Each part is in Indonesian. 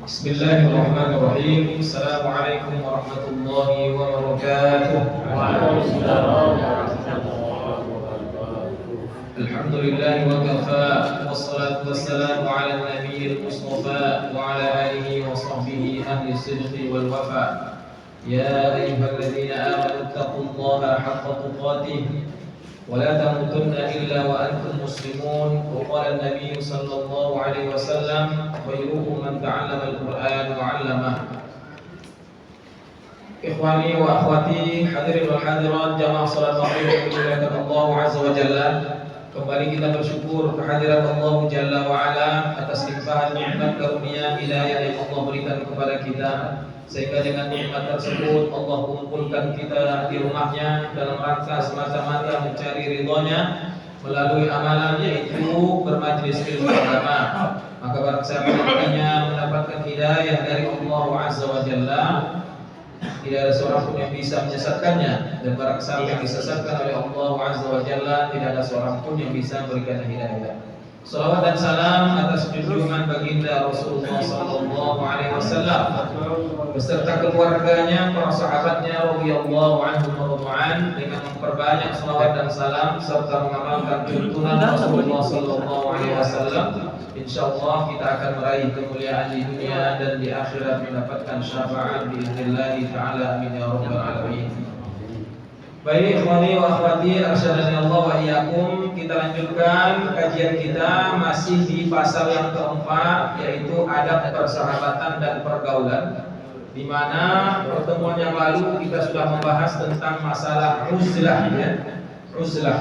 Bismillahirrahmanirrahim. Assalamualaikum warahmatullahi wabarakatuh. Waalaikumsalam warahmatullahi wabarakatuh. Alhamdulillahi wa kafa, wassalatu wassalamu ala nabiyil mustafa wa ala alihi wa sahbihi ahli sidqi wal wafa. Ya ayyuhalladzina amanu taqullaha haqqa tuqatih wa la tamutunna illa wa antum muslimun. Wa qala an-nabiy sallallahu alaihi wasallam khairukum man ta'allama al-Qur'an wa 'allamah. Ikhwani wa akhwati, hadirin wal hadirat jamaah salat maghrib yang dimuliakan Allah azza wa jalla. Kembali kita bersyukur kehadiran Allah Jalla wa Ala atas limpahan nikmat karunia hidayah yang Allah berikan kepada kita, sehingga dengan nikmat tersebut Allah kumpulkan kita di rumahnya dalam rangka semata-mata mencari ridhonya melalui amalan yaitu bermajlis ilmu agama. Maka barang siapa yang mendapatkan hidayah dari Allah Azza wa Jalla, tidak ada seorang pun yang bisa menyesatkannya, dan barang siapa yang disesatkan oleh Allah Azza wa Jalla, tidak ada seorang pun yang bisa memberikan hidayah. Salawat dan salam atas junjungan baginda Rasulullah sallallahu alaihi wasallam beserta keluarganya, para sahabatnya radhiyallahu anhum wa radha'an, dengan memperbanyak salawat dan salam serta mengamalkan tuntunan Rasulullah sallallahu alaihi wasallam. Insyaallah kita akan meraih kemuliaan di dunia dan di akhirat, mendapatkan syafaat biiznillah taala, amin ya rabbal alamin. Baik ikhwani wa akhwati, arsyadani Allah wa iyyakum. Kita lanjutkan kajian kita masih di pasal yang keempat, yaitu adab persahabatan dan pergaulan, di mana pertemuan yang lalu kita sudah membahas tentang masalah uzlah, ya. Uzlah.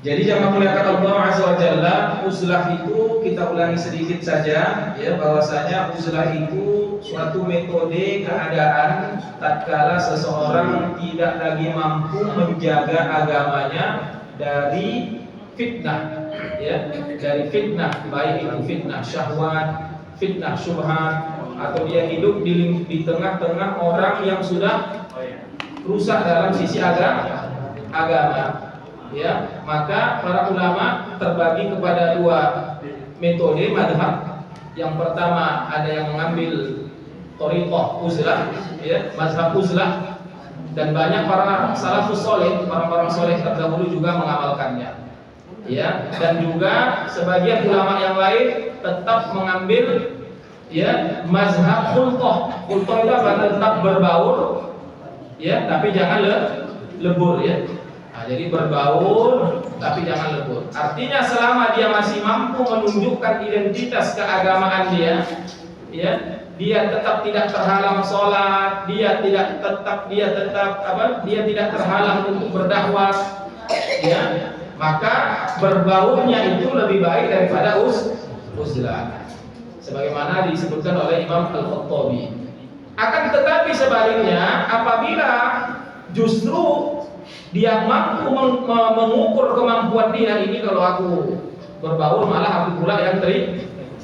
Jadi jamaah muliakan Allah azza wa jalla, uzlah itu kita ulangi sedikit saja, ya, bahwasanya uzlah itu suatu metode keadaan tatkala seseorang tidak lagi mampu menjaga agamanya dari fitnah, ya, dari fitnah, baik itu fitnah syahwat, fitnah syubhat, atau dia hidup di tengah-tengah orang yang sudah rusak dalam sisi agama. Ya, maka para ulama terbagi kepada dua metode madhab. Yang pertama ada yang mengambil thariqah uzlah, ya, mazhab uzlah, dan banyak para salafus soleh, orang-orang soleh terdahulu juga mengamalkannya, ya. Dan juga sebagian ulama yang lain tetap mengambil, ya, mazhab khulqah. Khulqah itu akan tetap berbaur, ya, tapi jangan lebur, ya. Nah, jadi berbaur tapi jangan lebur. Artinya selama dia masih mampu menunjukkan identitas keagamaan dia, ya, dia tetap tidak terhalang sholat, dia tidak terhalang untuk berdakwah, ya, maka berbaurnya itu lebih baik daripada uzlah. Sebagaimana disebutkan oleh Imam Al-Khattabi. Akan tetapi sebaliknya, apabila justru dia mampu mengukur kemampuan dia ini, kalau aku berbaur malah aku pula yang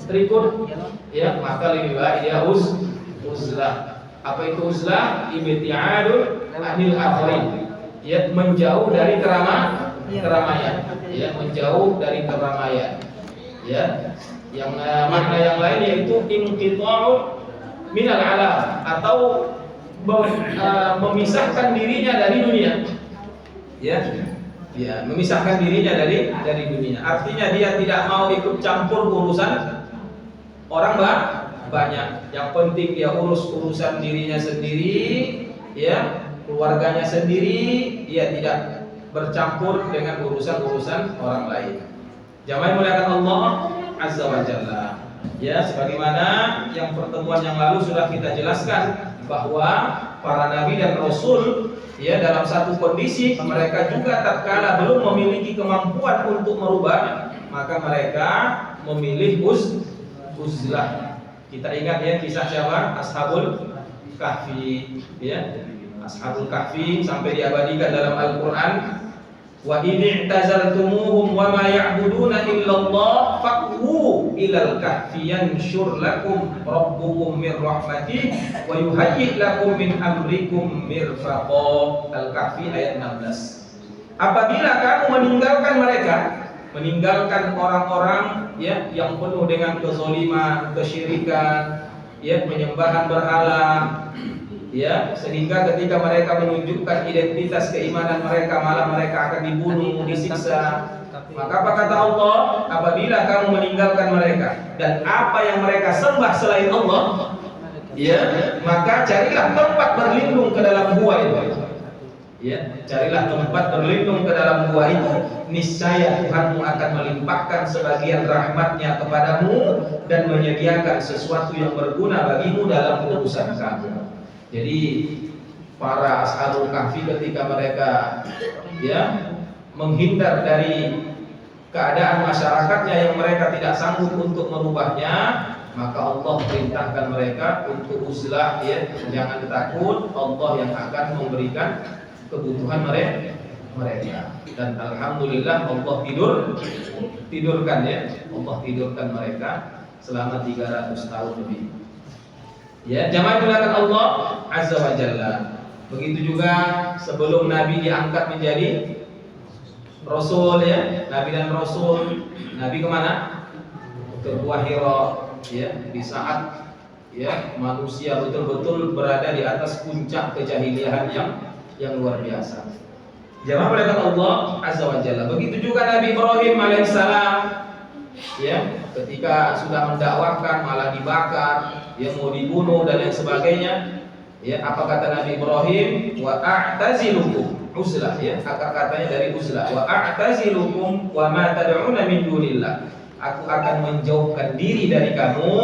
terikut, ya, maka lebih baik dia uzlah. Apa itu uzlah? Ibtiadul anil akhirin, ya, menjauh dari keramaian, ya, menjauh dari keramaian, ya. Yang makna yang lain yaitu inqita'u minal alam, atau memisahkan dirinya dari dunia, ya, ya, memisahkan dirinya dari dunia. Artinya dia tidak mau ikut campur urusan orang banyak. Yang penting dia urus urusan dirinya sendiri, ya, keluarganya sendiri. Dia tidak bercampur dengan urusan orang lain. Jamaah yang muliakan Allah azza wa jalla, ya, sebagaimana yang pertemuan yang lalu sudah kita jelaskan bahwa para nabi dan rasul, ya, dalam satu kondisi mereka juga tatkala belum memiliki kemampuan untuk merubah, maka mereka memilih uzlah. Kita ingat, ya, kisah siapa? Ashabul Kahfi, ya. Ashabul Kahfi sampai diabadikan dalam Al-Qur'an. Wa in i'tazaltumuhum wa ma ya'buduna illallah faqwu ilal kahfi yanshur lakum rabbukum min rahmatih wa yuhayyi' lakum min amrikum mirfaqa. Al-Kahfi ayat 16. Apabila kamu meninggalkan mereka, meninggalkan orang-orang ya yang penuh dengan kezaliman, kesyirikan, ya penyembahan berhala, ya sehingga ketika mereka menunjukkan identitas keimanan mereka malah mereka akan dibunuh, disiksa. Maka apa kata Allah? Apabila kamu meninggalkan mereka dan apa yang mereka sembah selain Allah, ya maka carilah tempat berlindung ke dalam gua itu. Ya, carilah tempat berlindung ke dalam gua itu, niscaya Tuhanmu akan melimpahkan sebagian rahmatnya kepadamu dan menyediakan sesuatu yang berguna bagimu dalam urusan kamu. Jadi para ashabul kahfi ketika mereka ya menghindar dari keadaan masyarakatnya yang mereka tidak sanggup untuk merubahnya, maka Allah perintahkan mereka untuk uzlah, ya jangan takut, Allah yang akan memberikan kebutuhan mereka. Dan alhamdulillah Allah tidurkan ya, Allah tidurkan mereka selama 300 tahun lebih. Ya, jamaah dimuliakan Allah Azza wa Jalla. Begitu juga sebelum Nabi diangkat menjadi Rasul ya, Nabi dan Rasul. Nabi kemana? Ke Gua Hira ya, di saat ya manusia betul-betul berada di atas puncak kejahiliahan yang luar biasa. Jamaah dimuliakan Allah Azza wa Jalla. Begitu juga Nabi Ibrahim alaihissalam ya, ketika sudah mendakwahkan malah dibakar, ya mau dibunuh dan lain sebagainya. Ya, apa kata Nabi Ibrahim? Wa a'tazilukum, uzlah ya, akar katanya dari uzlah. Wa a'tazilukum wa ma tad'una min dunillah. Aku akan menjauhkan diri dari kamu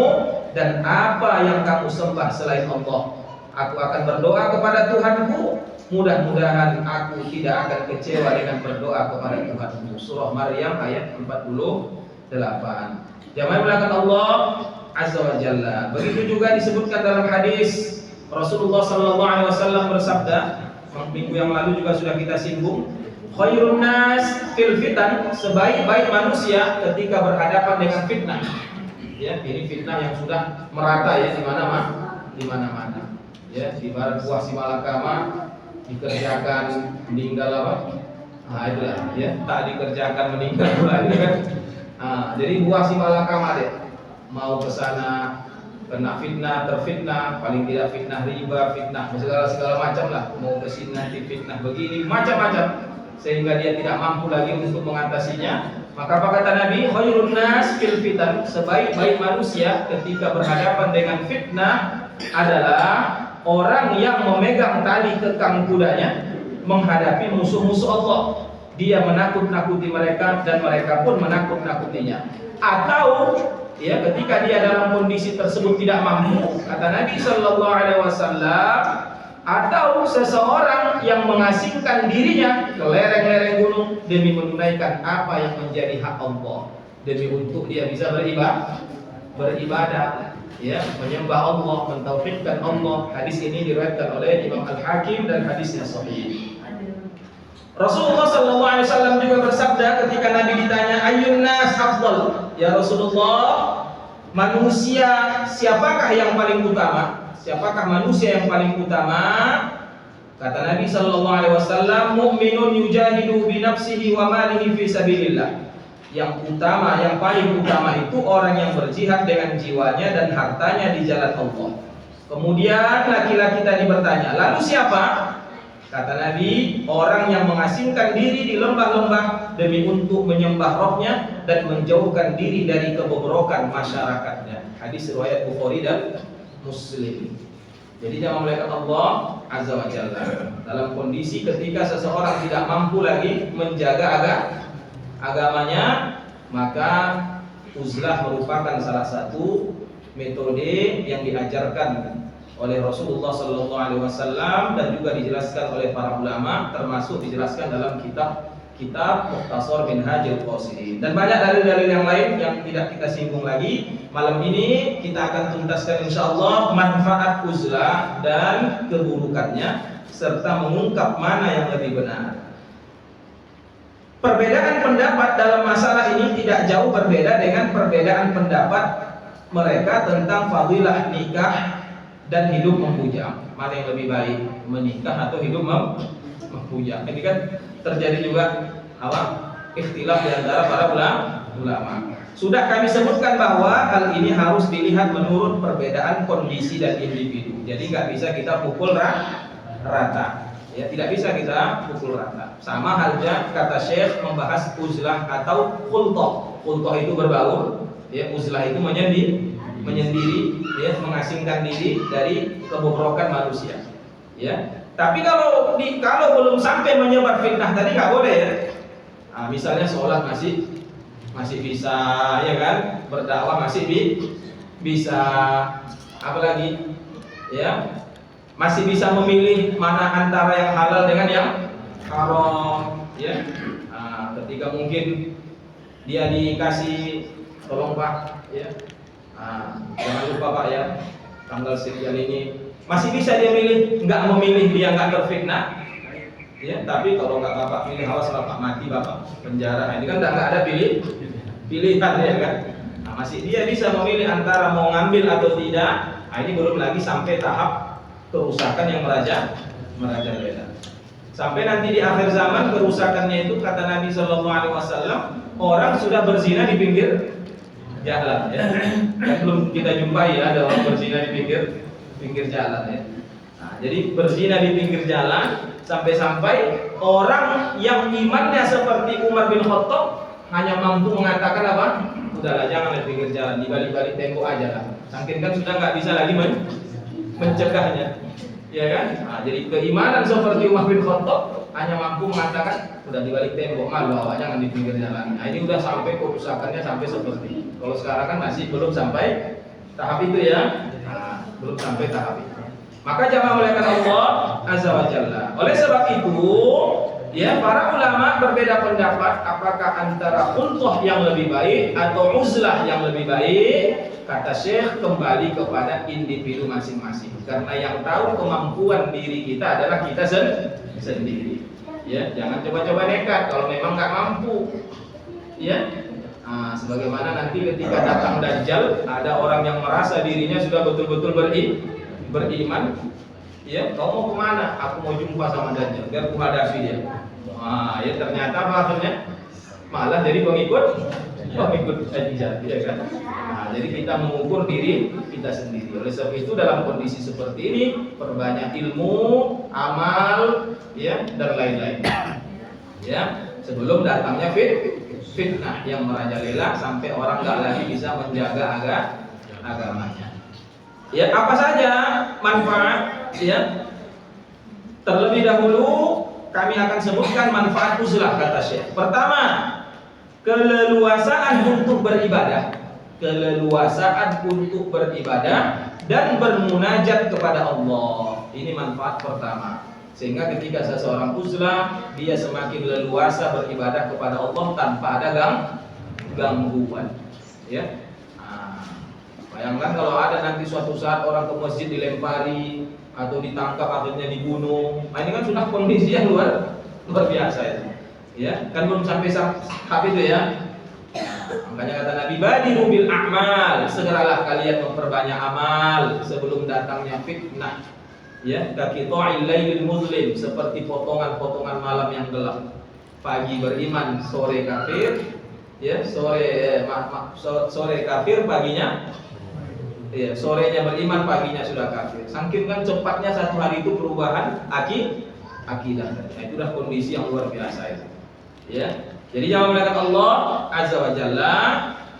dan apa yang kamu sembah selain Allah. Aku akan berdoa kepada Tuhanku. Mudah-mudahan aku tidak akan kecewa dengan berdoa kepada Tuhanku. Surah Maryam ayat 48. Jamaah dimuliakan Allah Azza wa Jalla. Begitu juga disebutkan dalam hadis Rasulullah sallallahu alaihi wasallam bersabda, minggu yang lalu juga sudah kita singgung, khairun nas fil fitan, sebaik-baik manusia ketika berhadapan dengan fitnah. Ya, ini fitnah yang sudah merata ya di mana-mana. Ya, di barat buah si malakama dikerjakan meninggal apa? Nah, itulah ya, tak dikerjakan meninggal pula kan. Nah, jadi buah si malakama deh. Mau ke sana kena fitnah, terfitnah, paling tidak fitnah riba, fitnah segala macam lah. Mau ke sini nanti fitnah begini, macam-macam, sehingga dia tidak mampu lagi untuk mengatasinya. Maka apa kata Nabi? Khairun nas fil fitan, sebaik-baik manusia ketika berhadapan dengan fitnah adalah orang yang memegang tali kekang kudanya menghadapi musuh-musuh Allah. Dia menakut-nakuti mereka dan mereka pun menakut-nakutinya. Atau ya ketika dia dalam kondisi tersebut tidak mampu, kata Nabi sallallahu alaihi wasallam, atau seseorang yang mengasingkan dirinya ke lereng-lereng gunung demi menunaikan apa yang menjadi hak Allah, demi untuk dia bisa beribadah, ya, menyembah Allah, mentauhidkan Allah. Hadis ini diriwayatkan oleh Imam Al-Hakim dan hadisnya sahih. Rasulullah sallallahu alaihi wasallam juga bersabda ketika Nabi ditanya, ayyun nas afdal? Ya Rasulullah, manusia siapakah yang paling utama? Siapakah manusia yang paling utama? Kata Nabi sallallahu alaihi wasallam, mu'minun yujahidu bi nafsihi wa malihi fi sabilillah. Yang utama, yang paling utama itu orang yang berjihad dengan jiwanya dan hartanya di jalan Allah. Kemudian laki-laki tadi bertanya, lalu siapa? Kata Nabi, orang yang mengasingkan diri di lembah-lembah demi untuk menyembah Rabb-nya dan menjauhkan diri dari kebobrokan masyarakatnya. Hadis riwayat Bukhari dan Muslim. Jadi jangan melihat Allah Azza wa Jalla dalam kondisi ketika seseorang tidak mampu lagi menjaga agamanya, maka uzlah merupakan salah satu metode yang diajarkan oleh Rasulullah sallallahu alaihi wasallam dan juga dijelaskan oleh para ulama, termasuk dijelaskan dalam kitab Mukhtasar Minhajul Qasidin. Dan banyak dalil-dalil yang lain yang tidak kita singgung lagi. Malam ini kita akan tuntaskan insyaallah manfaat uzlah dan keburukannya serta mengungkap mana yang lebih benar. Perbedaan pendapat dalam masalah ini tidak jauh berbeda dengan perbedaan pendapat mereka tentang fadilah nikah dan hidup membujang. Mana yang lebih baik, menikah atau hidup membujang? Ini kan terjadi juga ikhtilaf di antara para ulama. Sudah kami sebutkan bahwa hal ini harus dilihat menurut perbedaan kondisi dan individu. Jadi nggak bisa kita pukul rata. Ya, tidak bisa kita pukul rata. Sama halnya kata Syekh membahas uzlah atau khulthah. Khulthah itu berbaur, ya, uzlah itu menyendiri, ya, mengasingkan diri dari kebobrokan manusia. Ya. Tapi kalau belum sampai menyebar fitnah tadi nggak boleh ya. Nah, misalnya sholat masih bisa, ya kan, berdakwah masih bisa, apalagi, ya. Masih bisa memilih mana antara yang halal dengan yang haram, ya. Nah, ketika mungkin dia dikasih, tolong Pak, ya, jangan lupa Pak ya, tanggal sekian ini, masih bisa dia nggak memilih, dia nggak terfitnah, ya. Tapi kalau nggak Bapak pilih, awas Bapak mati Bapak penjara. Nah, ini kan nggak ada pilihan, ya kan. Nah, masih dia bisa memilih antara mau ngambil atau tidak. Nah, ini belum lagi sampai tahap kerusakan yang merajalela. Sampai nanti di akhir zaman kerusakannya itu kata Nabi SAW, orang sudah berzina di pinggir jalan, ya. Kan belum kita jumpai ya ada orang berzina di pinggir jalan, ya. Nah, jadi berzina di pinggir jalan sampai-sampai orang yang imannya seperti Umar bin Khattab hanya mampu mengatakan apa? Udahlah, jangan di pinggir jalan, di balik-balik tembok aja lah. Saking kan sudah nggak bisa lagi mencegahnya, ya kan? Nah, jadi keimanan seperti Umar bin Khattab hanya mampu mengatakan udah di balik tembok, malu awak jangan di pinggir jalan. Nah, ini udah sampai kerusakannya sampai seperti ini. Kalau sekarang kan masih belum sampai tahap itu ya. Nah, belum sampai tahap itu. Maka jamaah muliakan Allah Azza wa Jalla. Oleh sebab itu, ya, para ulama berbeda pendapat apakah antara khulthah yang lebih baik atau uzlah yang lebih baik. Kata Syekh, kembali kepada individu masing-masing. Karena yang tahu kemampuan diri kita adalah kita sendiri. Ya, jangan coba-coba nekat kalau memang nggak mampu. Ya, sebagaimana nanti ketika datang Dajjal, ada orang yang merasa dirinya sudah betul-betul beriman. Ya, kau mau kemana? Aku mau jumpa sama Dajjal, biar aku hadapi dia. Ya ternyata apa akhirnya? Malah jadi pengikut Dajjal, ya kan? Nah, jadi kita mengukur diri kita sendiri. Oleh sebab itu dalam kondisi seperti ini perbanyak ilmu, amal, ya, dan lain-lain. Ya, sebelum datangnya fitnah yang merajalela sampai orang nggak lagi bisa menjaga agamanya. Ya, apa saja manfaat, ya? Terlebih dahulu kami akan sebutkan manfaat uzlah kata Syekh. Pertama, keleluasaan untuk beribadah. Keleluasaan untuk beribadah dan bermunajat kepada Allah. Ini manfaat pertama. Sehingga ketika seseorang uzlah, dia semakin leluasa beribadah kepada Allah tanpa ada gangguan. Ya. Bayangkan kalau ada nanti suatu saat orang ke masjid dilempari atau ditangkap akhirnya dibunuh. Nah, ini kan sudah kondisi yang luar biasa itu. Ya, kan belum sampai tahap itu ya. Makanya kata Nabi, badiru bil a'mal, segeralah kalian memperbanyak amal sebelum datangnya fitnah. Ya, kaqita'il lailil muzlim, seperti potongan-potongan malam yang gelap. Pagi beriman, sore kafir. Ya, sore kafir, paginya, ya, sorenya beriman, paginya sudah kafir. Saking kan cepatnya satu hari itu perubahan akidah. Nah, itu dah kondisi yang luar biasa itu. Ya. Jadi jangan melihat Allah Azza wa Jalla,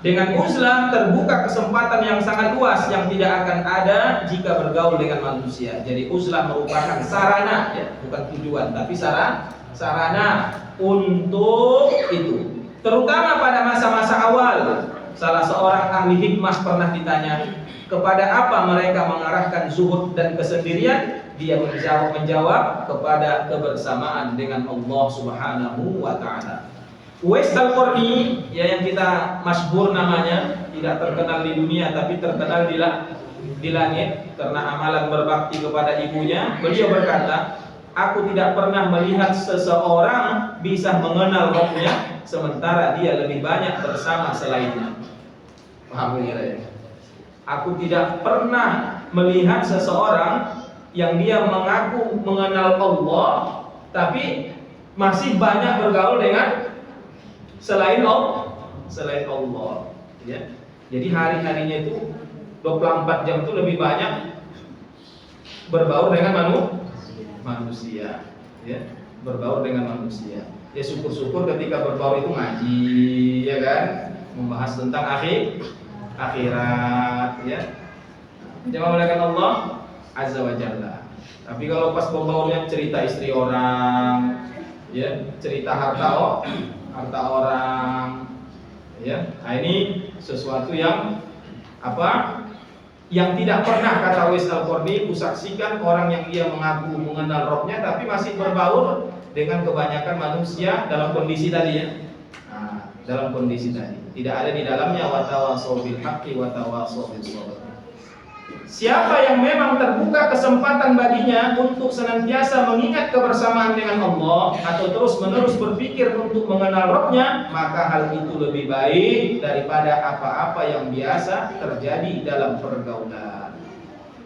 dengan uzlah terbuka kesempatan yang sangat luas yang tidak akan ada jika bergaul dengan manusia. Jadi uzlah merupakan sarana, ya, bukan tujuan, tapi sarana untuk itu. Terutama pada masa-masa awal, salah seorang ahli hikmah pernah ditanya, kepada apa mereka mengarahkan zuhud dan kesendirian? Dia menjawab kepada kebersamaan dengan Allah Subhanahu wa taala. Uwais Al-Qarni, ya, yang kita masyhur namanya, tidak terkenal di dunia tapi terkenal di langit karena amalan berbakti kepada ibunya. Beliau berkata, aku tidak pernah melihat seseorang bisa mengenal Rabbnya sementara dia lebih banyak bersama selainnya. Paham ya? Aku tidak pernah melihat seseorang yang dia mengaku mengenal Allah tapi masih banyak bergaul dengan selain Allah, ya. Jadi hari-harinya itu 24 jam itu lebih banyak berbaur dengan manusia, ya, berbaur dengan manusia. Ya syukur-syukur ketika berbaur itu ngaji, ya kan, membahas tentang akhirat, ya. Jangan melakukan Allah Azza wa Jalla. Tapi kalau pas berbaurnya cerita istri orang, ya, cerita harta orang, ya. Nah, ini sesuatu yang apa? Yang tidak pernah, kata Uwais Al-Qarni, kusaksikan orang yang dia mengaku mengenal Robnya tapi masih berbaur dengan kebanyakan manusia dalam kondisi tadi, ya. Nah, dalam kondisi tadi tidak ada di dalamnya watawasau bil haqqi watawasau bis sabr. Siapa yang memang terbuka kesempatan baginya untuk senantiasa mengingat kebersamaan dengan Allah atau terus-menerus berpikir untuk mengenal Rabb-nya, maka hal itu lebih baik daripada apa-apa yang biasa terjadi dalam pergaulan.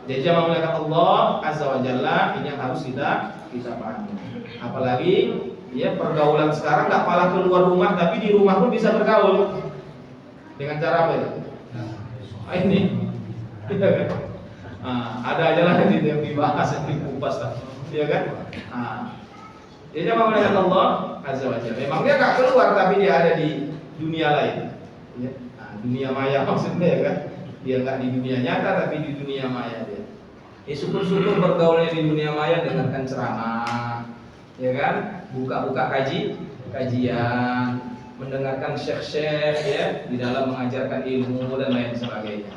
Jadi jamaah melihat Allah Azza wa Jalla, ini yang harus kita pahami. Apalagi ya pergaulan sekarang nggak malah keluar rumah, tapi di rumah pun bisa bergaul. Dengan cara apa itu? Ini, kita kan? Ada aja lah yang dibahas, yang dikupas lah, ya kan? Dia cuma melihat Allah Azza wa Jalla. Memang dia nggak keluar, tapi dia ada di dunia lain, ya? Dunia maya maksudnya, ya kan? Dia nggak di dunia nyata, tapi di dunia maya dia. Syukur-syukur bergaulnya di dunia maya dengarkan ceramah, ya kan? Buka-buka kajian, mendengarkan syekh-syekh, ya, di dalam mengajarkan ilmu dan lain sebagainya.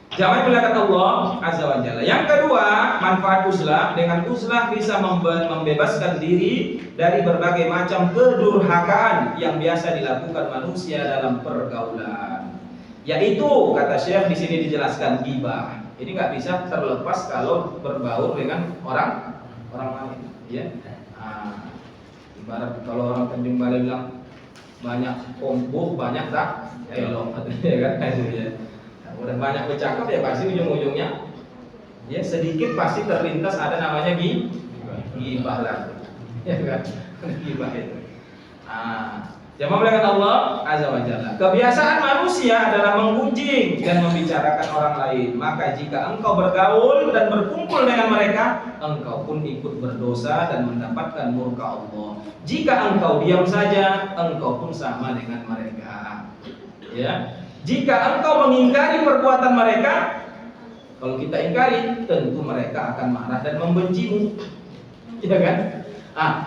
Jangan melihat Allah Azza wa Jalla. Yang kedua, manfaat uzlah. Dengan uzlah bisa membebaskan diri dari berbagai macam kedurhakaan yang biasa dilakukan manusia dalam pergaulan. Yaitu, kata Syekh di sini dijelaskan, ghibah. Ini nggak bisa terlepas kalau berbaur dengan orang lain, ya. Ibarat kalau orang Tanjung Balai bilang banyak kombo, banyak tak elok, ya kan? Ya. Udah banyak bercakap ya pasti ujung-ujungnya ya sedikit pasti terlintas ada namanya ghibah lah, ya kan? Ghibah itu. Jamaah melihat Allah Azza wa Jalla. Kebiasaan manusia adalah menggunjing dan membicarakan orang lain. Maka jika engkau bergaul dan berkumpul dengan mereka, engkau pun ikut berdosa dan mendapatkan murka Allah. Jika engkau diam saja, engkau pun sama dengan mereka. Ya. Jika engkau mengingkari perbuatan mereka, kalau kita ingkari, tentu mereka akan marah dan membencimu, ya kan?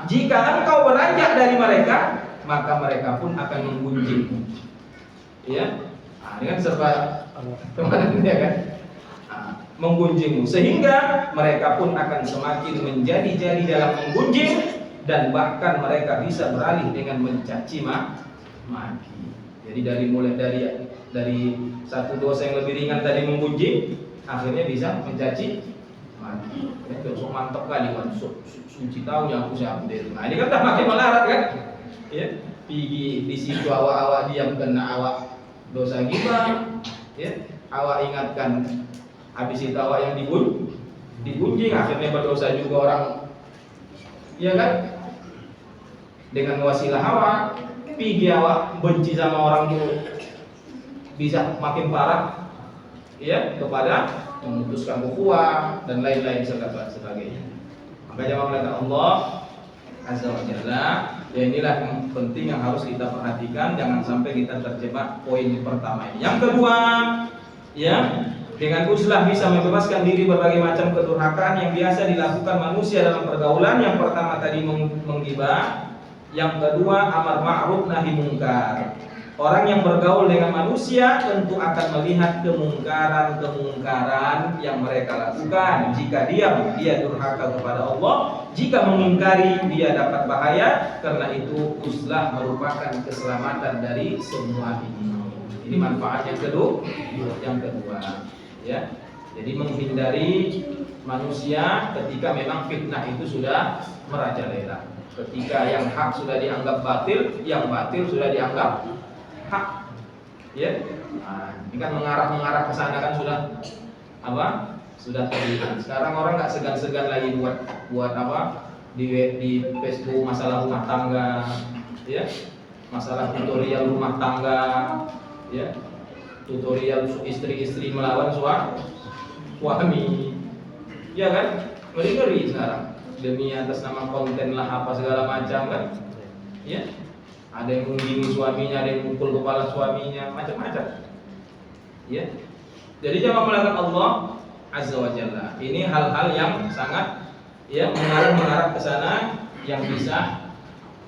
Jika engkau beranjak dari mereka, maka mereka pun akan menggunjingmu, ya. Ini kan serba kemarin, ya kan? Menggunjingmu, sehingga mereka pun akan semakin menjadi-jadi dalam menggunjing dan bahkan mereka bisa beralih dengan mencaci maki. Jadi mulai dari satu dosa yang lebih ringan tadi menggunjing, akhirnya bisa mencaci maki. Itu mantap kali kan, suci tahu yang aku siapa deh. Nah ini kan tak makin melarat kan? Ya, pergi di situ awak diam kena awak dosa ghibah, ya. Awak ingatkan, habis itu awak yang digunjing, akhirnya berdosa juga orang, ya kan? Dengan wasilah awak, pergi awak benci sama orang itu bisa makin parah, ya, kepada memutuskan ukhuwah dan lain-lain sebagainya. Maka jamaah melihat Allah Azza wa Jalla, ya inilah yang penting yang harus kita perhatikan, jangan sampai kita terjebak poin pertama ini. Yang kedua, ya, dengan uzlah bisa membebaskan diri berbagai macam kedurhakaan yang biasa dilakukan manusia dalam pergaulan. Yang pertama tadi menggibah, yang kedua amar ma'ruf nahi mungkar. Orang yang bergaul dengan manusia tentu akan melihat kemungkaran yang mereka lakukan. Jika diam, dia durhaka kepada Allah. Jika mengingkari, dia dapat bahaya. Karena itu uzlah merupakan keselamatan dari semua ini. Ini manfaat yang kedua, ya. Jadi menghindari manusia ketika memang fitnah itu sudah merajalela. Ketika yang hak sudah dianggap batil, yang batil sudah dianggap hak, ya. Ini kan mengarah ke sana kan sudah apa? Sudah terlihat. Sekarang orang nggak segan-segan lagi buat apa? Di Facebook masalah rumah tangga, ya. masalah tutorial rumah tangga, ya, tutorial istri-istri melawan suami, ya kan? Ngeri-ngeri sekarang demi atas nama konten lah apa segala macam kan, ya. Ada yang menggini suaminya, ada yang mukul kepala suaminya, macam-macam, ya. Jadi jangan melakukan Allah Azza wa Jalla. Ini hal-hal yang sangat, ya, mengarah ke sana yang bisa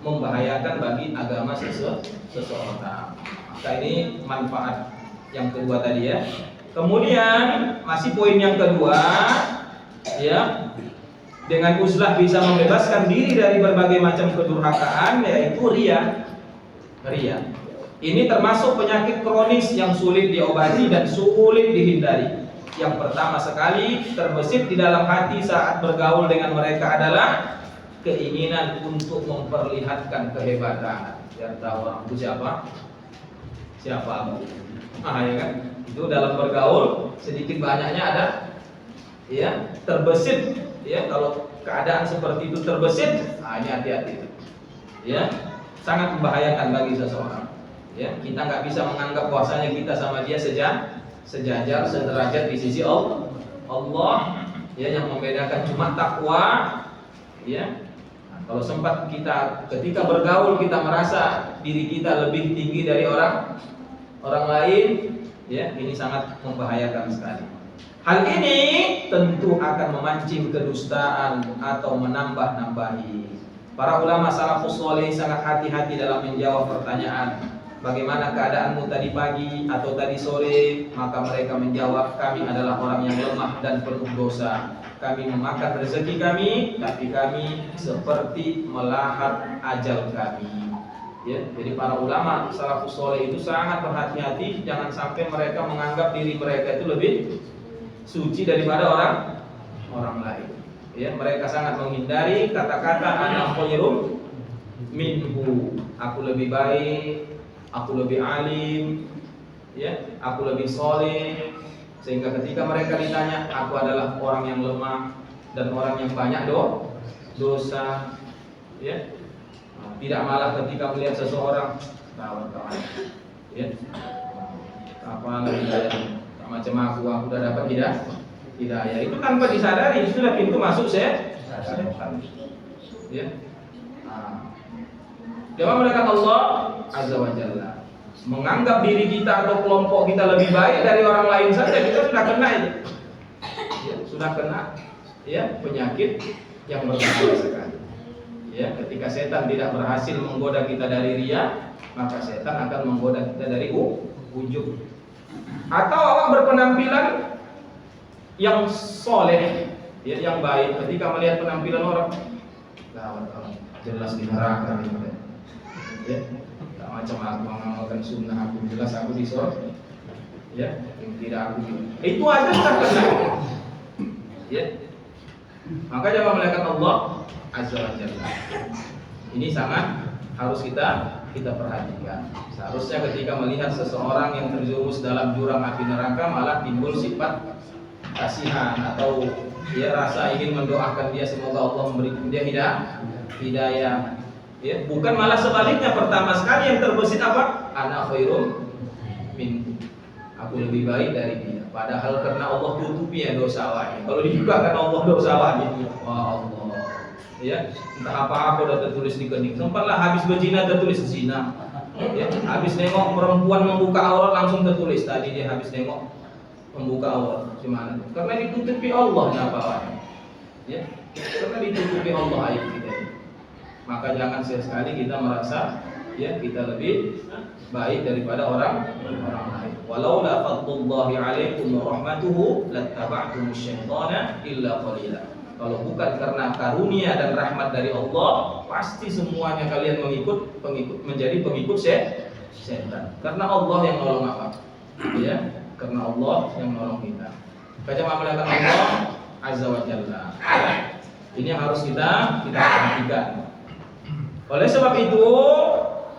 membahayakan bagi agama seseorang. Maka ini manfaat yang kedua tadi, ya. Kemudian masih poin yang kedua, ya, dengan uzlah bisa membebaskan diri dari berbagai macam kedurhakaan, yaitu riya. Ini termasuk penyakit kronis yang sulit diobati dan sulit dihindari. Yang pertama sekali terbesit di dalam hati saat bergaul dengan mereka adalah keinginan untuk memperlihatkan kehebatan. Yang tahu orang itu siapa? Siapa? Ya kan? Itu dalam bergaul sedikit banyaknya ada, ya, terbesit, ya. Kalau keadaan seperti itu terbesit, ini hati-hati, ya, sangat membahayakan bagi seseorang, ya. Kita nggak bisa menganggap bahwasanya kita sama dia sejajar, sederajat di sisi Allah, ya, yang membedakan cuma takwa, ya. Nah, kalau sempat kita ketika bergaul kita merasa diri kita lebih tinggi dari orang lain, ya, ini sangat membahayakan sekali. Hal ini tentu akan memancing kedustaan atau menambah-nambahi. Para ulama salafus saleh sangat hati-hati dalam menjawab pertanyaan, bagaimana keadaanmu tadi pagi atau tadi sore? Maka mereka menjawab, kami adalah orang yang lemah dan penuh dosa. Kami memakan rezeki kami, tapi kami seperti melahap ajal kami. Ya, jadi para ulama salafus saleh itu sangat berhati-hati, jangan sampai mereka menganggap diri mereka itu lebih suci daripada orang lain. Ya, mereka sangat menghindari kata-kata ana khairum minhu, aku lebih baik, aku lebih alim, ya, aku lebih soleh. Sehingga ketika mereka ditanya, aku adalah orang yang lemah dan orang yang banyak dosa, ya. Tidak malah ketika melihat seseorang, kawan-kawan, ya, apa lagi, macam aku udah dapat hidayah, itu tanpa disadari sudah pintu masuk setan, ya. Jangan melekat Allah Azza wa Jalla. Menganggap diri kita atau kelompok kita lebih baik dari orang lain saja, kita sudah kena itu, ya, sudah kena, ya, penyakit yang berbahaya sekali. Ya, ketika setan tidak berhasil menggoda kita dari riya, maka setan akan menggoda kita dari ujub. Atau awak berpenampilan yang soleh, ya, yang baik, ketika melihat penampilan orang, kawan-kawan, jelas di neraka, ya. Tak macam aku mengamalkan sunnah, aku jelas aku di surga, ya, tidak aku. Itu aja sudah kena, ya. Maka jangan melekat Allah Azza wa Jalla. Ini sangat harus kita perhatikan. Seharusnya ketika melihat seseorang yang terjerumus dalam jurang api neraka malah timbul sifat kasihan atau, ya, rasa ingin mendoakan dia semoga Allah memberikan dia hidayah. Ya, bukan malah sebaliknya, pertama sekali yang terbesit apa? Ana khairum minhu, aku lebih baik dari dia. Padahal karena Allah tutupi ya dosa awalnya. Kalau dibuka kan Allah dosa awalnya. Wah, Allah. Ya, entah apa-apa udah tertulis di kening. Sempatlah habis berzina tertulis zina. Ya, habis nengok perempuan membuka aurat langsung tertulis tadi dia habis nengok membuka aurat. Gimana? Karena ditutupi Allah apa-apa. Ya, karena ditutupi Allah aib kita. Maka jangan sekali kita merasa, ya, kita lebih baik daripada orang lain. Walau la fadlullahi 'alaikum wa rahmatuhu lattaba'tumus syaitana illa qalila. Kalau bukan karena karunia dan rahmat dari Allah, pasti semuanya kalian menjadi pengikut setan. Karena Allah yang nolong apa? Ya, karena Allah yang nolong kita. Baca amalkan Allah Azza wa Jalla. Ini yang harus kita perhatikan. Oleh sebab itu,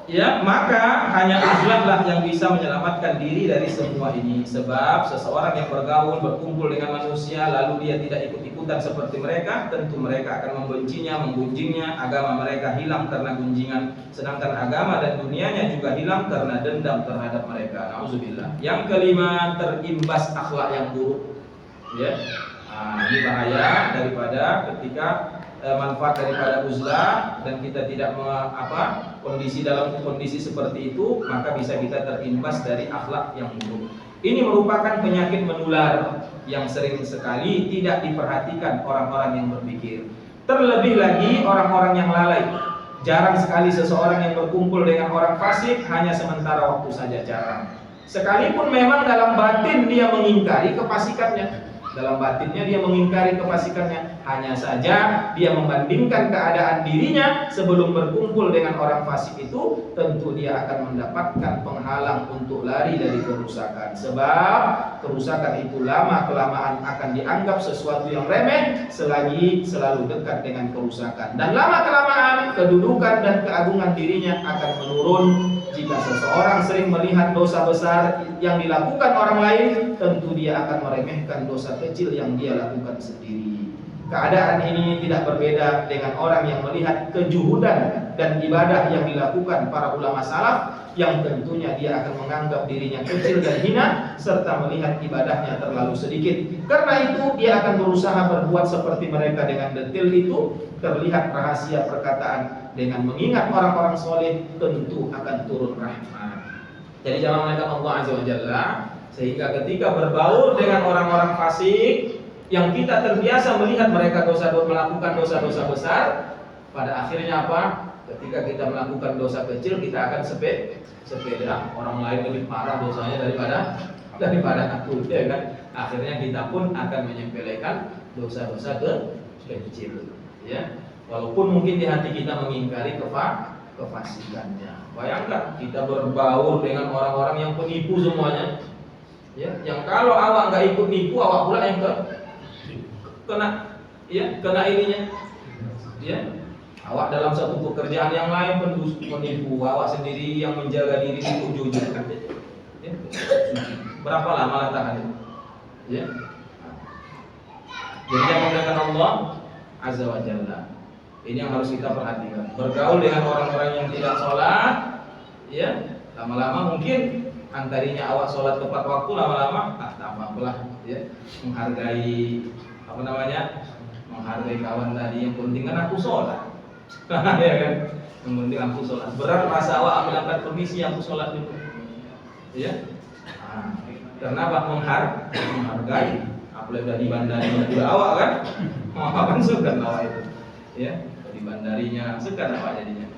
ya, maka hanya uzlah yang bisa menyelamatkan diri dari semua ini. Sebab seseorang yang bergaul, berkumpul dengan manusia lalu dia tidak ikut-ikutan seperti mereka, tentu mereka akan membencinya, menggunjingnya, agama mereka hilang karena gunjingan, sedangkan agama dan dunianya juga hilang karena dendam terhadap mereka. Nauzubillah. Yang kelima, terimbas akhlak yang buruk. Ya. Ini bahaya daripada ketika manfaat daripada uzlah dan kita tidak dalam kondisi seperti itu, maka bisa kita terimbas dari akhlak yang buruk. Ini merupakan penyakit menular yang sering sekali tidak diperhatikan orang-orang yang berpikir. Terlebih lagi orang-orang yang lalai. Jarang sekali seseorang yang berkumpul dengan orang fasik, hanya sementara waktu saja jarang. Sekalipun memang dalam batin dia mengingkari kefasikannya. Dalam batinnya dia mengingkari kefasikannya, hanya saja dia membandingkan keadaan dirinya sebelum berkumpul dengan orang fasik itu, tentu dia akan mendapatkan penghalang untuk lari dari kerusakan. Sebab kerusakan itu lama-kelamaan akan dianggap sesuatu yang remeh selagi selalu dekat dengan kerusakan. Dan lama-kelamaan kedudukan dan keagungan dirinya akan menurun. Jika seseorang sering melihat dosa besar yang dilakukan orang lain, tentu dia akan meremehkan dosa kecil yang dia lakukan sendiri. Keadaan ini tidak berbeda dengan orang yang melihat kejuhudan dan ibadah yang dilakukan para ulama salaf, yang tentunya dia akan menganggap dirinya kecil dan hina serta melihat ibadahnya terlalu sedikit. Karena itu dia akan berusaha berbuat seperti mereka dengan detail itu. Terlihat rahasia perkataan, dengan mengingat orang-orang soleh tentu akan turun rahmat. Jadi jangan mengingat Allah Azza wa Jalla, sehingga ketika berbaur dengan orang-orang fasik yang kita terbiasa melihat mereka melakukan dosa-dosa besar, pada akhirnya apa? Ketika kita melakukan dosa kecil, kita akan sepeda. Orang lain lebih parah dosanya daripada aku, ya kan? Akhirnya kita pun akan menyepelekan dosa-dosa kecil, ya. Walaupun mungkin di hati kita mengingkari kefasikannya. Bayangkan kita berbaur dengan orang-orang yang penipu semuanya, ya. Yang kalau awak nggak ikut nipu, awak pula yang kena ininya, ya. Awak dalam satu pekerjaan yang lain penipu, awak sendiri yang menjaga diri itu jujur, ya. Berapa lama tahan itu, ya. Jadi yang menggunakan Allah Azza wa Jalla, ini yang harus kita perhatikan. Bergaul dengan orang-orang yang tidak sholat, ya, lama-lama mungkin antarinya awak sholat tepat waktu, lama-lama tak apa-apalah, ya, menghargai menghargai kawan tadi, yang penting kan aku sholat. Ya kan, yang penting aku sholat. Berat rasa awak ambil permisi aku sholat dulu, ya. Kenapa? Menghargai. Apalagi udah di bandarinya juga awak kan, awak kan suka awak itu, ya. Di bandarinya suka awak jadinya.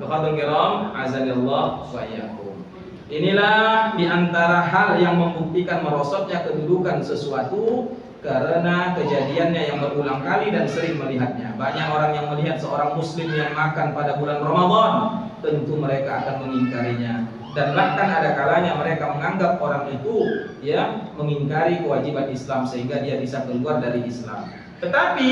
Tuhatul kiram, azanillah wa iyyakum. Inilah diantara hal yang membuktikan merosotnya kedudukan sesuatu karena kejadiannya yang berulang kali dan sering melihatnya. Banyak orang yang melihat seorang muslim yang makan pada bulan Ramadan, tentu mereka akan mengingkarinya. Dan bahkan ada kalanya mereka menganggap orang itu, ya, mengingkari kewajiban Islam sehingga dia bisa keluar dari Islam. Tetapi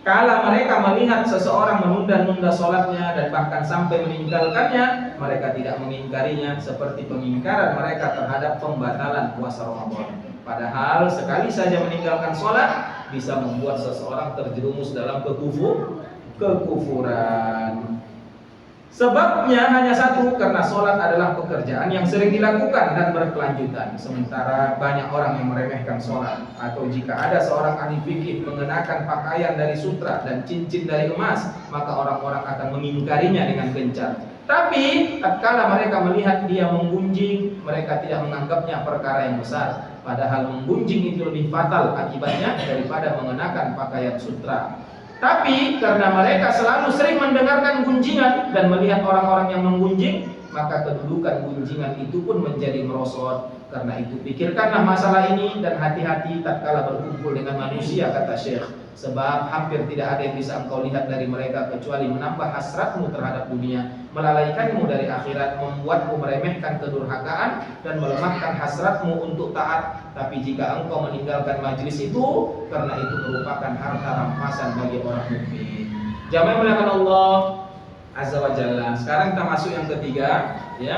kala mereka melihat seseorang menunda-nunda sholatnya dan bahkan sampai meninggalkannya, mereka tidak mengingkarinya seperti pengingkaran mereka terhadap pembatalan puasa Ramadan. Padahal sekali saja meninggalkan sholat bisa membuat seseorang terjerumus dalam kekufuran. Sebabnya hanya satu, karena sholat adalah pekerjaan yang sering dilakukan dan berkelanjutan. Sementara banyak orang yang meremehkan sholat. Atau jika ada seorang ahli fikih mengenakan pakaian dari sutra dan cincin dari emas, maka orang-orang akan mengingkarinya dengan gencar. Tapi tatkala mereka melihat dia menggunjing, mereka tidak menganggapnya perkara yang besar. Padahal menggunjing itu lebih fatal akibatnya daripada mengenakan pakaian sutra. Tapi karena mereka selalu sering mendengarkan gunjingan dan melihat orang-orang yang menggunjing, maka kedudukan gunjingan itu pun menjadi merosot. Karena itu pikirkanlah masalah ini dan hati-hati tatkala berkumpul dengan manusia, kata Syekh. Sebab hampir tidak ada yang bisa engkau lihat dari mereka kecuali menambah hasratmu terhadap dunia, melalaikanmu dari akhirat, membuatmu meremehkan kedurhakaan dan melemahkan hasratmu untuk taat. Tapi jika engkau meninggalkan majlis itu, karena itu merupakan harta rampasan bagi orang mukmin. Jamaah muliakan Allah, azza wa jalla. Sekarang kita masuk yang ketiga, ya.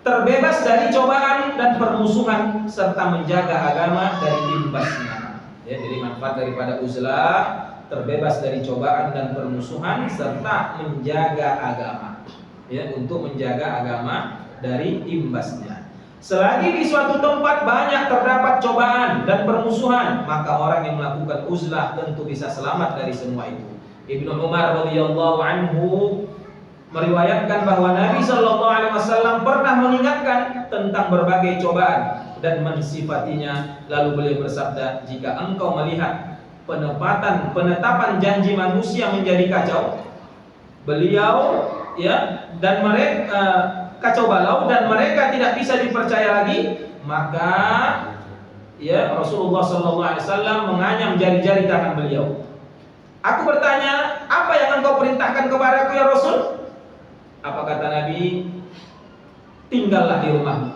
Terbebas dari cobaan dan permusuhan serta menjaga agama dari imbasnya. Ya, jadi manfaat daripada uzlah, terbebas dari cobaan dan permusuhan serta menjaga agama. Ya, untuk menjaga agama dari imbasnya. Selagi di suatu tempat banyak terdapat cobaan dan permusuhan, maka orang yang melakukan uzlah tentu bisa selamat dari semua itu. Ibnu Umar radhiyallahu anhu meriwayatkan bahwa Nabi Shallallahu Alaihi Wasallam pernah mengingatkan tentang berbagai cobaan dan mensifatinya. Lalu beliau bersabda, jika engkau melihat penetapan janji manusia menjadi kacau, dan mereka kacau balau dan mereka tidak bisa dipercaya lagi, maka Rasulullah Shallallahu Alaihi Wasallam menganyam jari-jari tangan beliau. Aku bertanya, apa yang engkau perintahkan kepadaku ya Rasul? Apa kata Nabi? Tinggallah di rumahmu,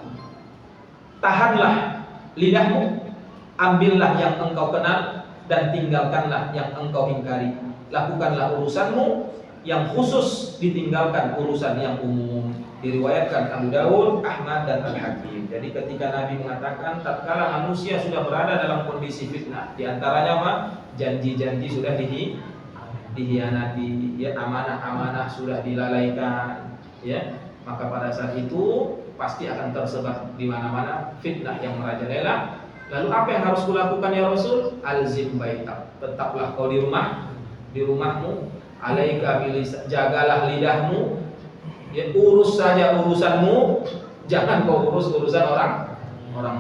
tahanlah lidahmu, ambillah yang engkau kenal dan tinggalkanlah yang engkau ingkari. Lakukanlah urusanmu yang khusus, ditinggalkan urusan yang umum. Diriwayatkan Abu Daud, Ahmad dan Al-Hakim. Jadi ketika Nabi mengatakan tatkala manusia sudah berada dalam kondisi fitnah, di antaranya janji-janji sudah dihianati, ya, amanah-amanah sudah dilalaikan, ya, maka pada saat itu pasti akan tersebar di mana-mana fitnah yang merajalela. Lalu apa yang harus kulakukan ya Rasul? Alzim baitak, tetaplah kau di rumahmu, alaika bilis, jagalah lidahmu, ya, urus saja urusanmu, jangan kau urus urusan orang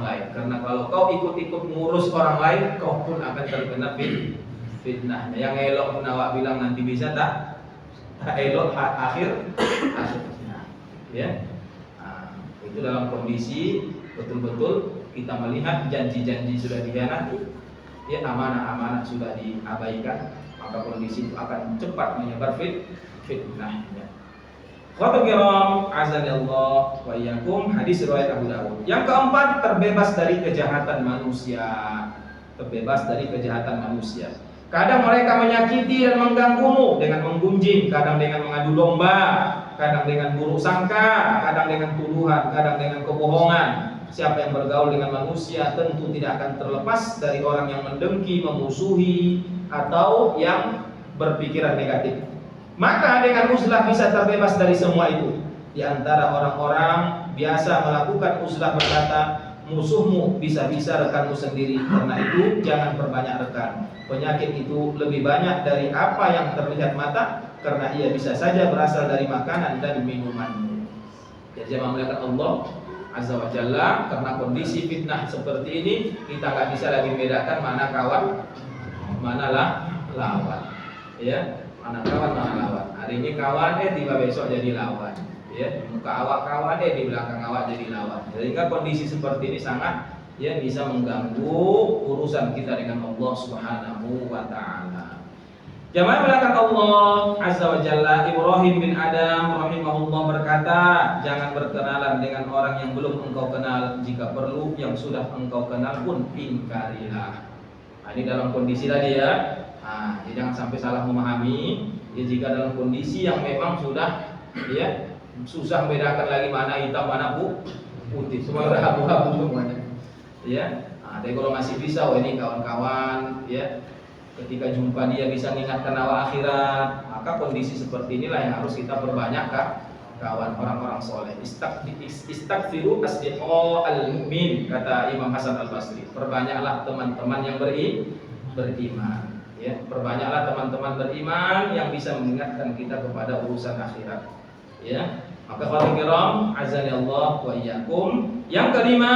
lain. Karena kalau kau ikut-ikut ngurus orang lain, kau pun akan terkena fitnah. Yang elok pun awak bilang nanti bisa tak elok akhir. Ya, itu dalam kondisi betul-betul kita melihat janji-janji sudah dikhianati, ya, amanah-amanah sudah diabaikan, maka kondisi itu akan cepat menyebar fitnah. Ya. Khawatir kiram, azanillah wa iyyakum, hadis riwayat Abu Dawud. Yang keempat, terbebas dari kejahatan manusia. Terbebas dari kejahatan manusia. Kadang mereka menyakiti dan mengganggumu dengan menggunjing, kadang dengan mengadu domba, kadang dengan buruk sangka, kadang dengan tuduhan, kadang dengan kebohongan. Siapa yang bergaul dengan manusia tentu tidak akan terlepas dari orang yang mendengki, memusuhi, atau yang berpikiran negatif. Maka dengan uzlah bisa terbebas dari semua itu. Di antara orang-orang biasa melakukan uzlah berkata, musuhmu bisa-bisa rekanmu sendiri. Karena itu jangan perbanyak rekan. Penyakit itu lebih banyak dari apa yang terlihat mata, karena ia bisa saja berasal dari makanan dan minuman. Jadi jemaah melihat Allah Azza wa Jalla, karena kondisi fitnah seperti ini kita nggak bisa lagi membedakan mana kawan, mana lawan. Ya, mana kawan, mana lawan. Hari ini kawan, tiba besok jadi lawan. Ya, muka awak kawan, di belakang awak jadi lawan. Sehingga kondisi seperti ini sangat, ya, bisa mengganggu urusan kita dengan Allah Subhanahu wa Ta'ala. Jamaah belakang Allah Azza wa Jalla, Ibrahim bin Adam rahimahullah berkata, jangan berkenalan dengan orang yang belum engkau kenal. Jika perlu yang sudah engkau kenal pun ingkarilah. Ini dalam kondisi tadi, ya. Jadi jangan sampai salah memahami. Ya, jika dalam kondisi yang memang sudah, ya, susah membedakan lagi mana hitam mana putih, semua udah abu-abu semuanya. Ya, tapi kalau masih bisa, ini kawan-kawan, ya, ketika jumpa dia bisa mengingatkan awal akhirat, maka kondisi seperti inilah yang harus kita perbanyak, kawan orang-orang soleh. Istaghfiru asdiqal mu'min, kata Imam Hasan Al-Basri. Perbanyaklah teman-teman yang beriman. Ya, perbanyaklah teman-teman beriman yang bisa mengingatkan kita kepada urusan akhirat. Ya, maka khawatirin kiram, azanillah wa iyyakum. Yang kelima,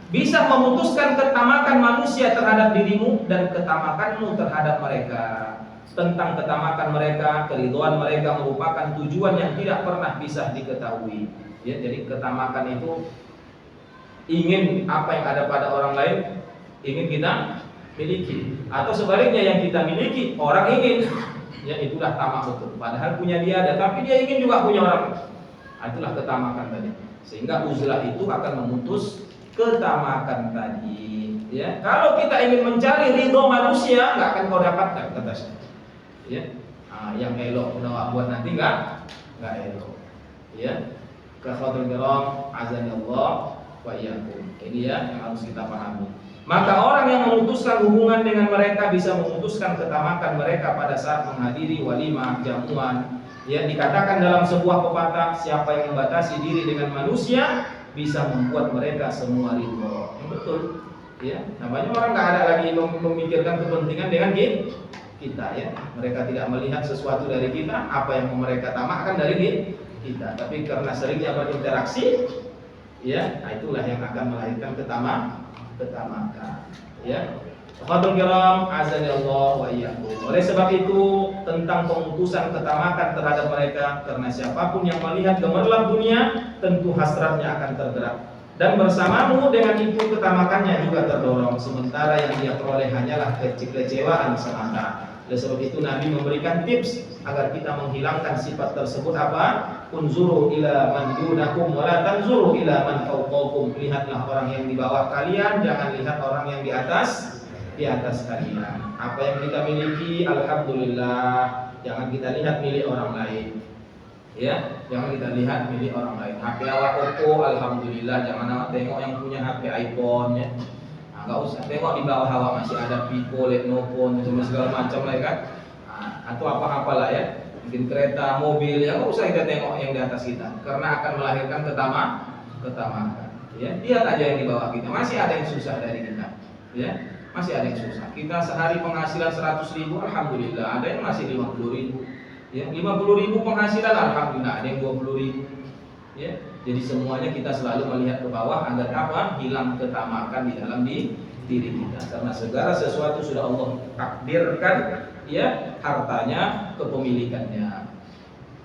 bisa memutuskan ketamakan manusia terhadap dirimu dan ketamakanmu terhadap mereka. Tentang ketamakan mereka, keriduan mereka merupakan tujuan yang tidak pernah bisa diketahui. Ya, jadi ketamakan itu ingin apa yang ada pada orang lain, ingin kita miliki, atau sebaliknya yang kita miliki orang ingin. Ya, itulah tamak betul. Padahal punya dia ada, tapi dia ingin juga punya orang. Itulah ketamakan tadi. Sehingga uzlah itu akan memutus ketamakan tadi. Ya, kalau kita ingin mencari ridho manusia, nggak akan kau dapatkan, kata saya. Ya, yang elok udah buat nanti nggak enggak elok. Ya. Kafatul kiram azani Allah wa iyyakum. Ini ya yang harus kita pahami. Maka orang yang memutuskan hubungan dengan mereka bisa memutuskan ketamakan mereka pada saat menghadiri walimah jamuan. Ya, dikatakan dalam sebuah pepatah, siapa yang membatasi diri dengan manusia bisa membuat mereka semua ridho. Betul. Ya, namanya orang nggak ada lagi memikirkan kepentingan dengan kita ya. Mereka tidak melihat sesuatu dari kita, apa yang mereka tamakkan dari kita. Tapi karena seringnya berinteraksi, ya, itulah yang akan melahirkan ketamakan. Ya. Fathul kiram azani Allah wa iyyakum. Oleh sebab itu tentang pemutusan ketamakan terhadap mereka, karena siapapun yang melihat gemerlap dunia tentu hasratnya akan tergerak. Dan bersamamu dengan itu ketamakannya juga terdorong, sementara yang dia peroleh hanyalah kekecewaan semata. Oleh sebab itu Nabi memberikan tips agar kita menghilangkan sifat tersebut apa? Unzuru ila man dunakum wa la tanzuru ila man fawqakum. Lihatlah orang yang di bawah kalian, jangan lihat orang yang di atas kalian. Apa yang kita miliki alhamdulillah, jangan kita lihat milik orang lain. Ya, jangan kita lihat milik orang lain. HP awak Oppo alhamdulillah, jangan awak tengok yang punya HP iPhone ya. Enggak usah tengok di bawah awak masih ada Vivo, Lenovo, segala macam lah kan. Atau apa-apalah ya. Mungkin kereta, mobil, ya nggak usah kita tengok yang di atas kita, karena akan melahirkan ketamakan. Ya, lihat aja yang di bawah kita, masih ada yang susah dari kita. Ya, masih ada yang susah. Kita sehari penghasilan 100.000, alhamdulillah. Ada yang masih 50.000. Ya, 50.000 penghasilan, alhamdulillah. Ada yang 20.000. Ya, jadi semuanya kita selalu melihat ke bawah agar apa? Hilang ketamakan di dalam diri kita. Karena segala sesuatu sudah Allah takdirkan, ya, hartanya, kepemilikannya.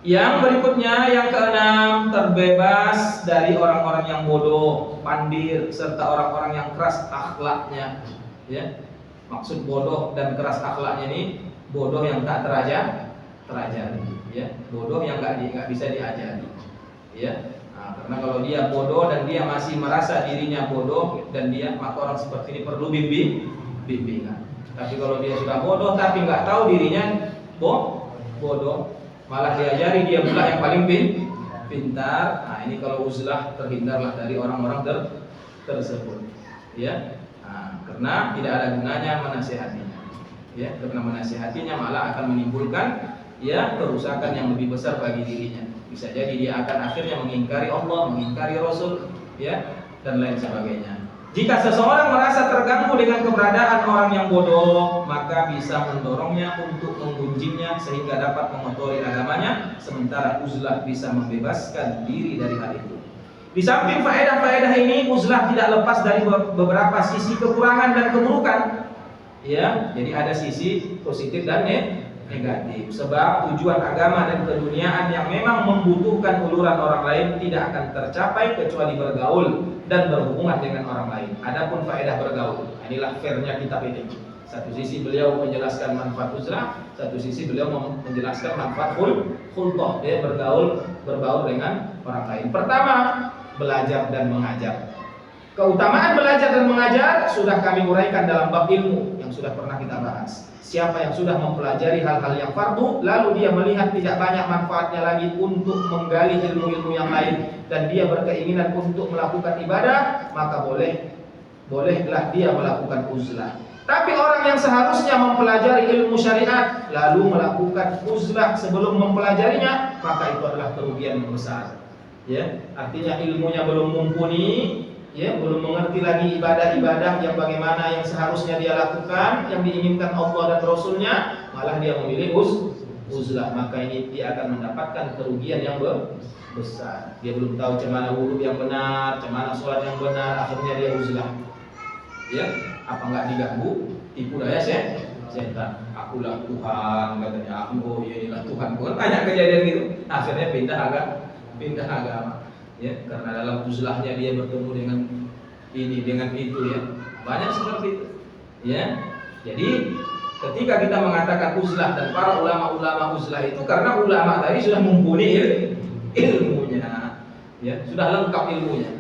Yang berikutnya, yang keenam, terbebas dari orang-orang yang bodoh, pandir, serta orang-orang yang keras akhlaknya. Ya, maksud bodoh dan keras akhlaknya ini bodoh yang tak terajari, ya, bodoh yang nggak bisa diajari. Ya, karena kalau dia bodoh dan dia masih merasa dirinya bodoh dan dia, maka orang seperti ini perlu bimbingan. Tapi kalau dia sudah bodoh tapi nggak tahu dirinya bodoh, malah diajari dia pula yang paling pintar. Nah, ini kalau uzlah, terhindarlah dari orang-orang tersebut. Ya, karena tidak ada gunanya menasihatinya. Ya, karena menasihatinya malah akan menimbulkan ya kerusakan yang lebih besar bagi dirinya. Bisa jadi dia akan akhirnya mengingkari Allah, mengingkari Rasul, ya, dan lain sebagainya. Jika seseorang merasa terganggu dengan keberadaan orang yang bodoh, maka bisa mendorongnya untuk menggunjingnya sehingga dapat mengotori agamanya, sementara uzlah bisa membebaskan diri dari hal itu. Di samping faedah-faedah ini, uzlah tidak lepas dari beberapa sisi kekurangan dan keburukan. Ya, jadi ada sisi positif dan negatif. Sebab tujuan agama dan keduniaan yang memang membutuhkan uluran orang lain tidak akan tercapai kecuali bergaul dan berhubungan dengan orang lain. Adapun faedah bergaul, inilah fairnya kitab ini. Satu sisi beliau menjelaskan manfaat uzlah, satu sisi beliau menjelaskan manfaat khulqah, ya, berbaur dengan orang lain. Pertama, belajar dan mengajar. Keutamaan belajar dan mengajar sudah kami uraikan dalam bab ilmu yang sudah pernah kita bahas. Siapa yang sudah mempelajari hal-hal yang fardu, lalu dia melihat tidak banyak manfaatnya lagi untuk menggali ilmu-ilmu yang lain, dan dia berkeinginan untuk melakukan ibadah, maka bolehlah dia melakukan uzlah. Tapi orang yang seharusnya mempelajari ilmu syariat lalu melakukan uzlah sebelum mempelajarinya, maka itu adalah kerugian yang besar. Ya, artinya ilmunya belum mumpuni, ya, belum mengerti lagi ibadah-ibadah yang bagaimana yang seharusnya dia lakukan, yang diinginkan Allah dan Rasulnya, malah dia memilih uzlah, maka ini dia akan mendapatkan kerugian yang besar. Dia belum tahu cemana wudhu yang benar, cemana sholat yang benar, akhirnya dia uzlah. Ya, apa nggak diganggu, tipu daya setan. Akulah Tuhan, katanya aku, oh ya inilah Tuhan. Bukan banyak kejadian gitu, akhirnya pindah agama. Ya, karena dalam uzlahnya dia bertemu dengan ini, dengan itu, ya. Banyak seperti itu. Ya. Jadi ketika kita mengatakan uzlah dan para ulama-ulama uzlah itu karena ulama tadi sudah mumpuni ilmunya. Ya, sudah lengkap ilmunya.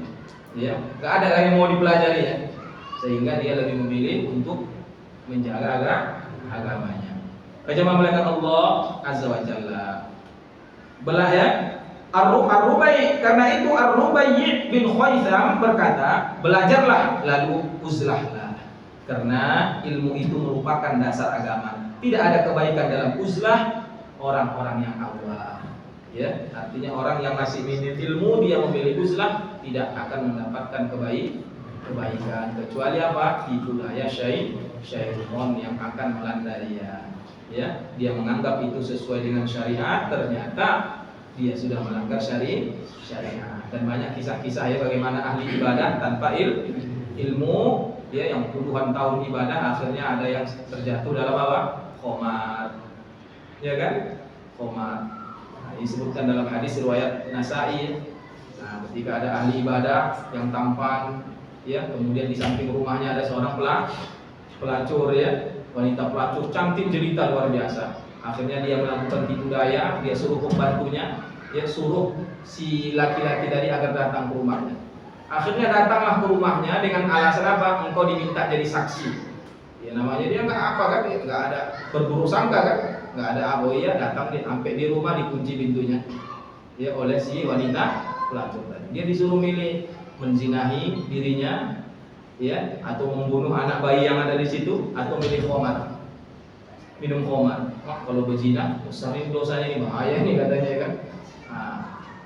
Ya, enggak ada lagi mau dipelajari, ya. Sehingga dia lebih memilih untuk menjaga agamanya. Kejamaah malaikat Allah Azza wa Jalla. belah ya. Ar-Rubai, karena itu Ar-Rubai bin Khaisam berkata, belajarlah lalu uzlahlah, karena ilmu itu merupakan dasar agama. Tidak ada kebaikan dalam uzlah orang-orang yang awam. Ya, artinya orang yang masih minim ilmu dia memilih uzlah tidak akan mendapatkan kebaikan kecuali apa? Hidayah syaitan yang akan melanda dia. Ya, dia menganggap itu sesuai dengan syariat, ternyata dia sudah melanggar syariat. Dan banyak kisah-kisah ya bagaimana ahli ibadah tanpa ilmu ya yang puluhan tahun ibadah akhirnya ada yang terjatuh dalam apa? Khomar. Ya kan? Khomar. Nah, disebutkan dalam hadis riwayat Nasa'i. Nah, ketika ada ahli ibadah yang tampan ya, kemudian di samping rumahnya ada seorang pelacur ya, wanita pelacur cantik jelita luar biasa. Akhirnya dia melakukan tipu daya, dia suruh pembantunya, dia suruh si laki-laki tadi agar datang ke rumahnya. Akhirnya datanglah ke rumahnya dengan alasan apa? Engkau diminta jadi saksi. Ya namanya dia nggak apa kan, nggak ada berburu sangka kan, nggak ada apa ya datang dia sampai di rumah dikunci pintunya. Ya oleh si wanita pelacur tadi. Dia disuruh milih menzinahi dirinya, ya atau membunuh anak bayi yang ada di situ, atau milih khamar. Minum khamar. Kalau berzina, besar ini dosanya ini bahaya ini katanya kan. Nah,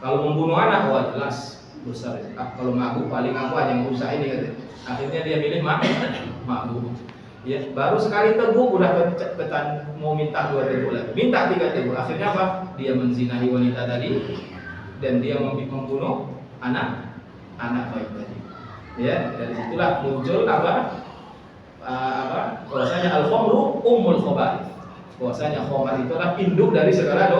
kalau membunuh anak, wah jelas besar. Kalau mabuk paling apa yang rusak ini katanya. Akhirnya dia milih mabuk. Ya, baru sekali teguh udah mau minta 2 teguh lagi, minta 3 teguh. Akhirnya apa? Dia menzinahi wanita tadi dan dia membunuh anak bayi tadi. Ya, dari situlah muncul bahwasanya al-khamru ummul khaba'ith. Bahwasanya khamar itu adalah induk dari segala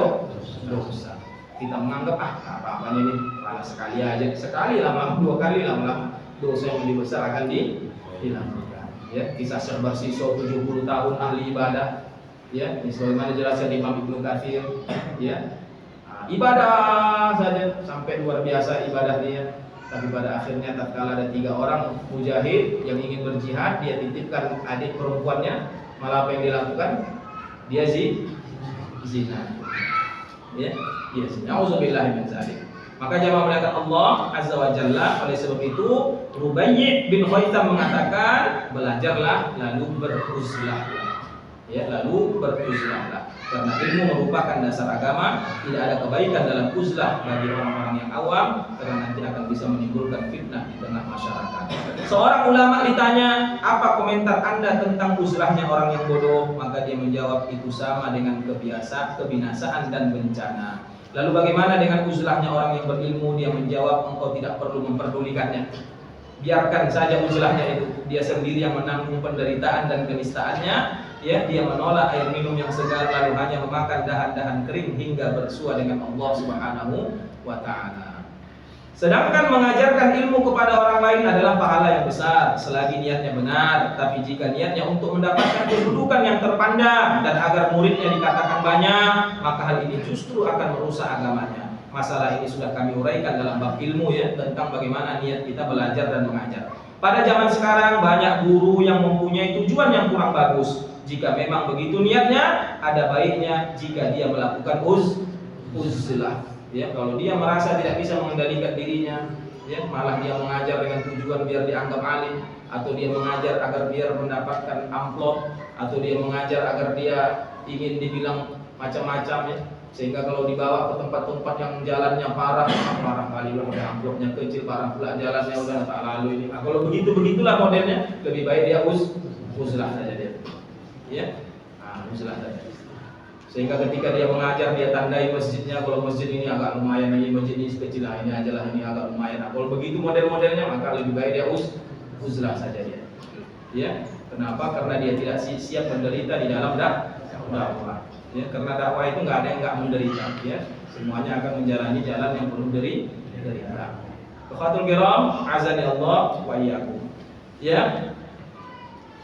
dosa. Kita menganggap apa-apa ini sekali aja, sekali lama 2 kali lama dosa yang lebih besar akan dilakukan. Ya, kisah Syekh Barsiso 70 tahun ahli ibadah. Ya, ini sebagaimana dijelaskan di Imam Ibnu Katsir. Ya, ibadah saja sampai luar biasa ibadah dia. Tapi pada akhirnya tatkala ada 3 orang mujahid yang ingin berjihad, dia titipkan adik perempuannya, malah apa yang dilakukan? Dia zina. Ya, dia zina. Auzubillahi min dzalik. Maka jamaah muliakan Allah Azza wa Jalla, oleh sebab itu Rubai' bin Khaisam mengatakan, belajarlah lalu beruzlahlah. Ya, lalu beruzlahlah. Karena ilmu merupakan dasar agama, tidak ada kebaikan dalam uzlah bagi orang-orang yang awam, karena nanti akan bisa menimbulkan fitnah di tengah masyarakat. Seorang ulama ditanya, apa komentar Anda tentang uzlahnya orang yang bodoh? Maka dia menjawab, itu sama dengan kebinasaan dan bencana. Lalu bagaimana dengan uzlahnya orang yang berilmu? Dia menjawab, engkau tidak perlu memperdulikannya. Biarkan saja uzlahnya itu, dia sendiri yang menanggung penderitaan dan kenistaannya. Ya, dia menolak air minum yang segar lalu hanya memakan dahan-dahan kering hingga bersua dengan Allah Subhanahu wa taala. Sedangkan mengajarkan ilmu kepada orang lain adalah pahala yang besar selagi niatnya benar, tapi jika niatnya untuk mendapatkan kedudukan yang terpandang dan agar muridnya dikatakan banyak, maka hal ini justru akan merusak agamanya. Masalah ini sudah kami uraikan dalam bab ilmu ya, tentang bagaimana niat kita belajar dan mengajar. Pada zaman sekarang banyak guru yang mempunyai tujuan yang kurang bagus. Jika memang begitu niatnya, ada baiknya jika dia melakukan uzlah. Ya, kalau dia merasa tidak bisa mengendalikan dirinya, ya, malah dia mengajar dengan tujuan biar dianggap alim, atau dia mengajar agar biar mendapatkan amplop, atau dia mengajar agar dia ingin dibilang macam-macam ya. Sehingga kalau dibawa ke tempat-tempat yang jalannya parah kali lah, udah amplopnya kecil, parah pula jalannya, udah tak lalu ini. Nah, kalau begitulah modelnya, lebih baik dia uzlah saja dia. Ya, uzlah saja. Sehingga ketika dia mengajar, dia tandai masjidnya. Kalau masjid ini agak lumayan, ini masjid ini kecil lah, ini aja lah, ini agak lumayan. Nah, kalau begitu model-modelnya, maka lebih baik dia uzlah saja dia. Ya, kenapa? Karena dia tidak siap menderita di dalam dakwah. Ya, karena dakwah itu nggak ada yang nggak menderita. Ya, semuanya akan menjalani jalan yang penuh derita. Akhatul kiram, azani Allah wa iyyakum. Ya.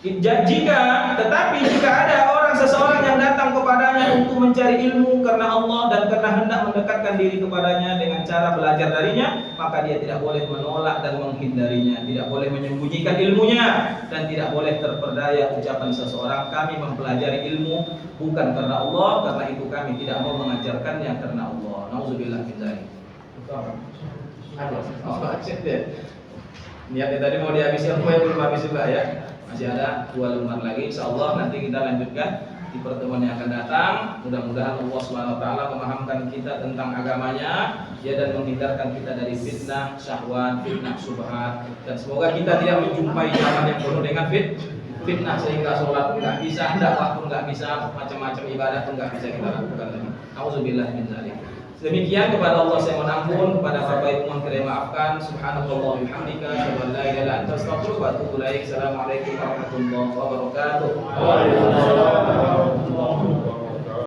Tetapi jika ada seseorang yang datang kepadanya untuk mencari ilmu karena Allah dan karena hendak mendekatkan diri kepadanya dengan cara belajar darinya, maka dia tidak boleh menolak dan menghindarinya, tidak boleh menyembunyikan ilmunya, dan tidak boleh terperdaya ucapan seseorang, kami mempelajari ilmu bukan karena Allah, karena itu kami tidak mau mengajarkannya karena Allah. Nauzubillah min dzalik. Niatnya tadi mau dihabisi apa yang belum habis juga ya. Masih ada 2 lembar lagi, insyaallah nanti kita lanjutkan di pertemuan yang akan datang. Mudah-mudahan Allah Subhanahu wa taala memahamkan kita tentang agamanya, ya, dan menghindarkan kita dari fitnah syahwat, fitnah syubhat, dan semoga kita tidak menjumpai zaman yang penuh dengan fitnah sehingga sholat pun nggak bisa, dakwah pun nggak bisa, macam-macam ibadah pun nggak bisa kita lakukan lagi. Auzubillah min dzalik. Demikian, kepada Allah saya mohon ampun, kepada Bapak Ibu mohon kiranya maafkan. Subhanallah bihamdika, asyhadu an la ilaha illa anta, astaghfiruka wa atubu ilaik. Assalamualaikum warahmatullahi wabarakatuh. Waalaikumsalam warahmatullahi wabarakatuh.